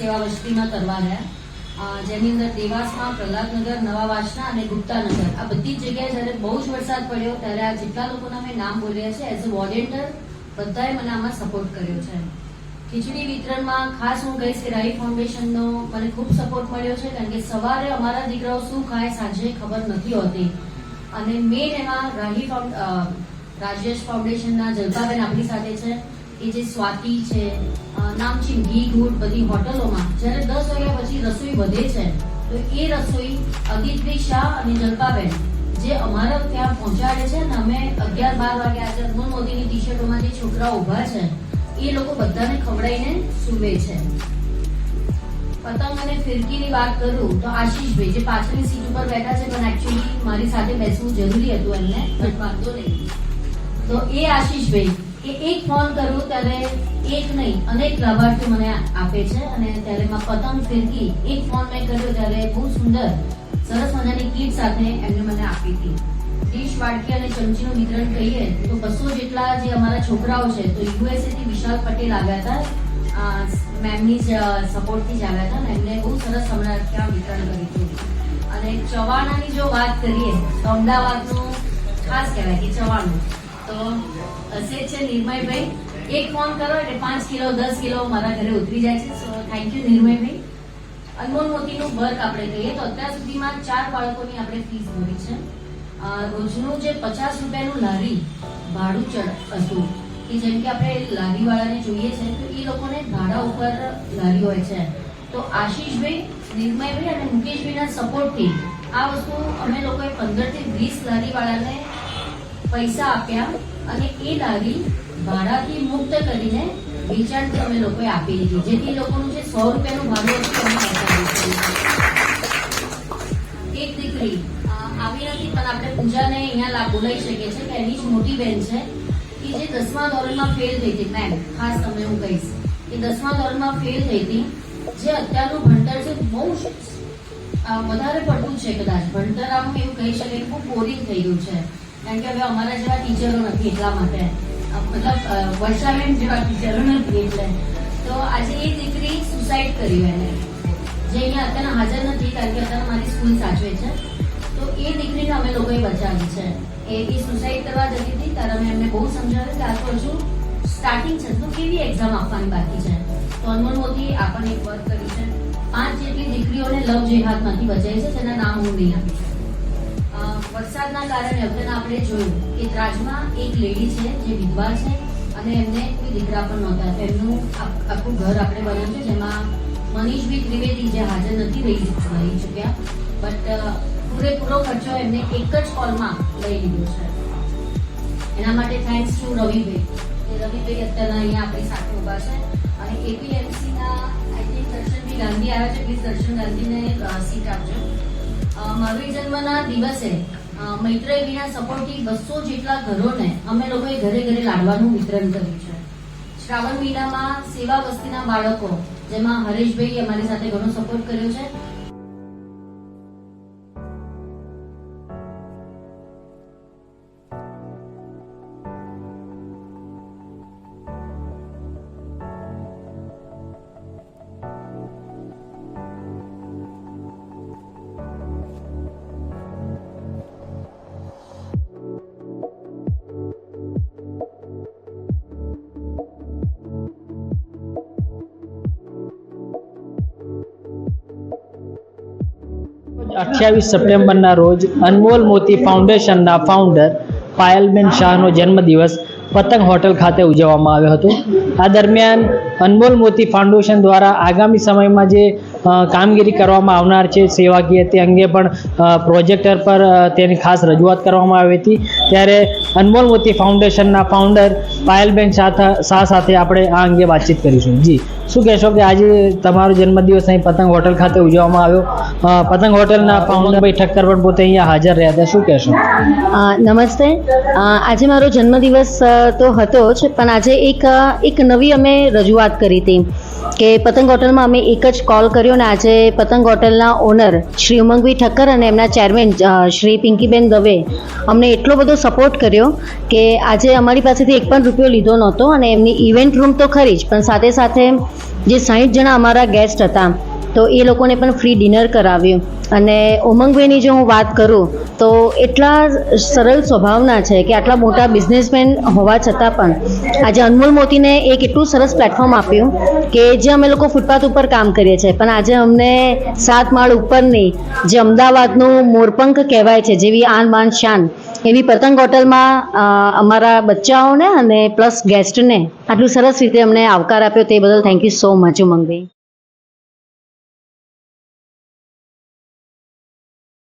સેવા વસ્તીમાં કરવા ગયા, જેની અંદર દેવાસમાં, પ્રહલાદનગર, નવા વાસણા અને ગુપ્તાનગર આ બધી જ જગ્યાએ જ્યારે બહુ જ વરસાદ પડ્યો ત્યારે આ જેટલા લોકોના મેં નામ બોલ્યા છે એઝ અ વોલેન્ટિયર બધાએ મને આમાં સપોર્ટ કર્યો છે. ખીચડી વિતરણમાં ખાસ હું કહીશ કે રાહી ફાઉન્ડેશનનો મને ખૂબ સપોર્ટ મળ્યો છે, કારણ કે સવારે અમારા દીકરાઓ શું ખાય સાંજે ખબર નથી હોતી, અને મેઇન એમાં રાજેશ ફાઉન્ડેશનના જલપાબેન આપણી સાથે છે, એ જે સ્વાતિ છે, નામચીન ઘી ગુડ બધી હોટલોમાં જ્યારે 10 વાગ્યા પછી રસોઈ વધે છે તો એ રસોઈ અદિત્રી શાહ અને જલપાબેન જે અમારા ત્યાં પહોંચાડે છે ને અમે 11-12 વાગે આજે અનમોલ મોદીની ટી શર્ટોમાં જે છોકરાઓ ઉભા છે એ લોકો બધાને ખવડાવીને સૂવે છે. પતંગ અને ફિરકીની વાત કરું તો આશીષભાઈ જે પાછળની સીટ ઉપર બેઠા છે પણ એકચ્યુઅલી મારી સાથે બેસવું જરૂરી હતું એમને, બટ વાંધો નહીં. તો એ આશીષભાઈ કે એક ફોન કરું ત્યારે એક નહીં અનેક લાભાર્થીઓ મને આપે છે, અને ત્યારે પતંગ ફિરકી એક ફોન મેં કર્યો ત્યારે બહુ સુંદર સરસ મજાની કીટ સાથે એમને મને આપી હતી. ડીશ વાડકી અને ચમચીનું વિતરણ કહીએ તો 200 જેટલા જે અમારા છોકરાઓ છે તો યુએસએ થી વિશાલ પટેલ આવ્યા હતા, મેમની સપોર્ટથી જ આવ્યા હતા, એમને બહુ સરસ હમણાં ત્યાં વિતરણ કર્યું હતું. અને ચવાણાની જો વાત કરીએ તો અમદાવાદનું ખાસ કહેવાય કે ચવાણું તો હશે છે નિર્મયભાઈ, એક ફોન કરો એટલે 5 કિલો 10 કિલો મારા ઘરે ઉતરી જાય છે. સો થેન્ક યુ નિર્મયભાઈ. અનમોલ મોતીનું વર્ક આપણે કહીએ તો અત્યાર સુધીમાં 4 બાળકોની આપણે ફીસ ભરી છે. રોજનું જે 50 રૂપિયાનું લારી ભાડું હતું કે જેમ કે આપણે લારીવાળાને જોઈએ છે તો એ લોકોને ભાડા ઉપર લારી હોય છે, તો આશીષભાઈ, નિર્મયભાઈ અને મુકેશભાઈના સપોર્ટથી આ વસ્તુ અમે લોકોએ 15 થી 20 લારીવાળાને પૈસા આપ્યા અને એ લારી ભાડાથી મુક્ત કરીને વેચાણ અમે લોકોએ આપી દીધી, જેથી લોકોનું જે 100 રૂપિયાનું ભાડું હતું એક દીકરી આવી નથી પણ આપણે પૂજાને અહીંયા બોલાવી શકીએ છીએ કે એની જ મોટી બહેન છે કે જે 10મા ધોરણમાં ફેલ થઈ હતી. મેમ ખાસ તમને હું કહીશ કે 10મા ધોરણમાં ફેલ થઈ હતી, જે અત્યારનું ભણતર છે બહુ વધારે પડતું છે, કદાચ ભણતર આમ એવું કહી શકે કે બહુ બોરિંગ થઈ ગયું છે, કારણ કે હવે અમારા જેવા ટીચરો નથી એટલા માટે, મતલબ વર્ષાબેન જેવા ટીચરો નથી એટલે. તો આજે એ દીકરી સુસાઇડ કર્યું એને, જે અહીંયા અત્યારે હાજર નથી કારણ કે અત્યારે મારી સ્કૂલ સાચવે છે, તો એ દીકરીને અમે લોકોએ બચાવી છે. એ સુસાઇડ કરવા જતી હતી ત્યારે અમે એમને બહુ સમજાવ્યું કે આ તો હજુ સ્ટાર્ટિંગ છે તો કેવી એક્ઝામ આપવાની બાકી છે. તો અનમોલ મોદી આપણને એક વર્ક કર્યું છે, 5 જેટલી દીકરીઓને લવ જેહાદમાંથી બચાવી છે, જેના નામ હું નહીં આપી શકું. વરસાદના કારણે અત્યારે આપણે જોયું કે ત્રાજમાં એક લેડી છે જે વિધવા છે અને એમને કોઈ દીકરા પણ નહોતા, એમનું આખું ઘર આપણે બનાવ્યું છે, જેમાં મનીષભાઈ ત્રિવેદી જે હાજર નથી રહી ચૂક્યા, બટ પૂરેપૂરો ખર્ચો એમને એક જ કોલમાં લઈ લીધો છે. એના માટે થેન્ક્સ ટુ રવિભાઈ, રવિભાઈ અત્યારના અહીંયા આપણી સાથે ઉભા છે. અને એપીએમસીના આઈ થિંક દર્શનભાઈ ગાંધી આવ્યા છે, પ્લીઝ દર્શન ગાંધીને સીટ આપજો. મહાવીર જન્મના દિવસે મૈત્રેયના સપોર્ટથી 200 જેટલા ઘરોને અમે લોકોએ ઘરે ઘરે લાડવાનું વિતરણ કર્યું છે. શ્રાવણ મહિનામાં સેવા વસ્તીના બાળકો, જેમાં હરેશભાઈ અમારી સાથે ઘણો સપોર્ટ કર્યો છે. અઠ્યાવીસ સપ્ટેમ્બરના રોજ અનમોલ મોતી ફાઉન્ડેશનના ફાઉન્ડર પાયલબેન શાહનો જન્મદિવસ પતંગ હોટલ ખાતે ઉજવવામાં આવ્યો હતો. આ દરમિયાન અનમોલ મોતી ફાઉન્ડેશન દ્વારા આગામી સમયમાં જે કામગીરી કરવામાં આવનાર છે સેવાકીય તે અંગે પણ પ્રોજેક્ટર પર તેની ખાસ રજૂઆત કરવામાં આવી હતી. ત્યારે અનમોલ મોતી ફાઉન્ડેશનના ફાઉન્ડર પાયલબેન શાહ સાથે આપણે આ અંગે વાતચીત કરીશું. જી, શું કહેશો કે આજે તમારો જન્મદિવસ અહીં પતંગ હોટલ ખાતે ઉજવવામાં આવ્યો? પતંગ હોટલના ફાઉન્ડર ભાઈ ઠક્કર પણ પોતે અહીંયા હાજર રહ્યા હતા. શું કહેશો? નમસ્તે. આજે મારો જન્મદિવસ તો હતો જ, પણ આજે એક નવી અમે રજૂઆત કરી હતી કે પતંગ હોટલમાં અમે એક જ કોલ કર્યો ને આજે પતંગ હોટલના ઓનર શ્રી ઉમંગભાઈ ઠક્કર અને એમના ચેરમેન શ્રી પિંકીબેન દવે અમને એટલો બધો સપોર્ટ કર્યો કે આજે અમારી પાસેથી એક પણ રૂપિયો લીધો નહોતો અને એમની ઇવેન્ટ રૂમ તો ખરી જ, પણ સાથે સાથે જે 60 જણા અમારા ગેસ્ટ હતા તો એ લોકોને પણ ફ્રી ડિનર કરાવ્યું. અને ઉમંગભાઈની જો હું વાત કરું તો એટલા સરળ સ્વભાવના છે કે આટલા મોટા બિઝનેસમેન હોવા છતાં પણ આજે અનમોલ મોતીને એક એટલું સરસ પ્લેટફોર્મ આપ્યું કે જે અમે લોકો ફૂટપાથ ઉપર કામ કરીએ છીએ, પણ આજે અમને 7 માળ ઉપરની જે અમદાવાદનું મોરપંખ કહેવાય છે જેવી આન બાન શાન એવી પતંગ હોટલમાં અમારા બચ્ચાઓને અને પ્લસ ગેસ્ટને આટલું સરસ રીતે અમને આવકાર આપ્યો તે બદલ thank you so much Umangbhai.